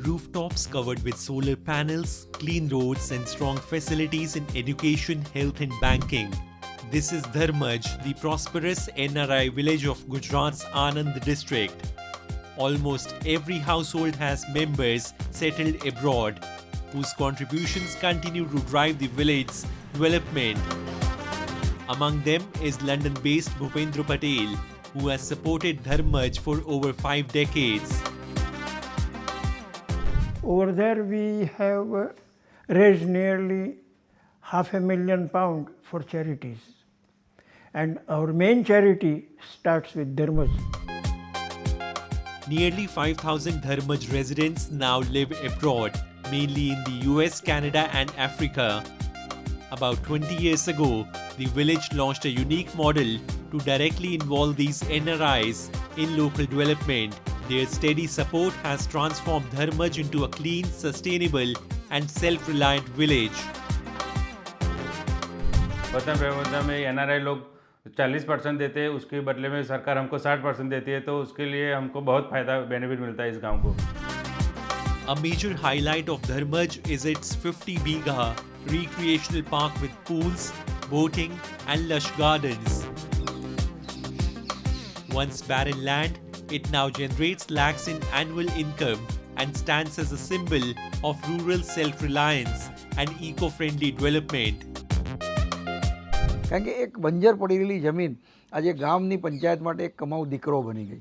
rooftops covered with solar panels, clean roads, and strong facilities in education, health, and banking. This is Dharmaj, the prosperous NRI village of Gujarat's Anand district. Almost every household has members settled abroad, whose contributions continue to drive the village's development. Among them is London-based Bhupendra Patel, who has supported Dharmaj for over 5 decades. Over there we have raised nearly £500,000 for charities. And our main charity starts with Dharmaj. Nearly 5,000 Dharmaj residents now live abroad, mainly in the US, Canada, and Africa. About 20 years ago, the village launched a unique model to directly involve these NRIs in local development. Their steady support has transformed Dharmaj into a clean, sustainable, and self-reliant village. व्यवस्था में NRI लोग 40% देते हैं, उसके बदले में सरकार हमको 60% देती है, तो उसके लिए हमको बहुत फायदा बेनिफिट मिलता है इस गांव को. A major highlight of Dharmaj is its 50 bigha recreational park with pools, boating, and lush gardens. Once barren land, it now generates lakhs in annual income and stands as a symbol of rural self-reliance and eco-friendly development. કારણ કે એક બંજર પડી રહેલી જમીન આજે ગામની પંચાયત માટે એક કમાઉ દીકરો બની ગઈ.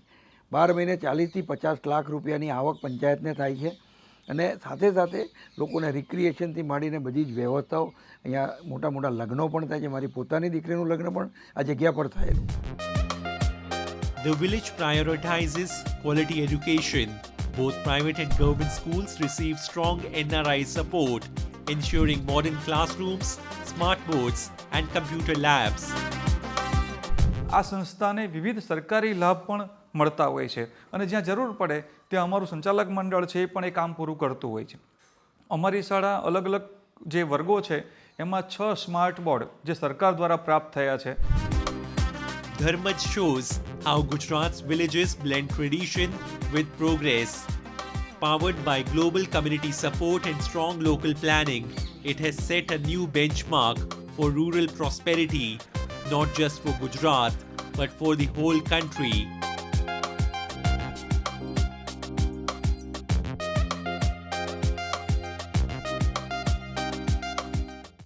12 મહિને 40 થી 50 લાખ રૂપિયાની આવક પંચાયતને થાય છે અને સાથે સાથે લોકોને રિક્રિએશનથી માંડીને બધી જ વ્યવસ્થાઓ અહીંયા મોટા મોટા લગ્નો પણ થાય છે. મારી પોતાની દીકરીનું લગ્ન પણ આ જગ્યા પર થયેલું. The village prioritizes quality education. Both private and government schools receive strong NRI support, ensuring modern classrooms, smart boards, and computer labs. આ સંસ્થાને વિવિધ સરકારી લાભ પણ મળતા હોય છે અને જ્યાં જરૂર પડે ત્યાં અમારું સંચાલક મંડળ છે એ પણ એ કામ પૂરું કરતું હોય છે. અમારી શાળા અલગ અલગ જે વર્ગો છે એમાં 6 સ્માર્ટ બોર્ડ જે સરકાર દ્વારા પ્રાપ્ત થયા છે. Dharmaj shows how Gujarat's villages blend tradition with progress. Powered by global community support and strong local planning, it has set a new benchmark for rural prosperity, not just for Gujarat, but for the whole country.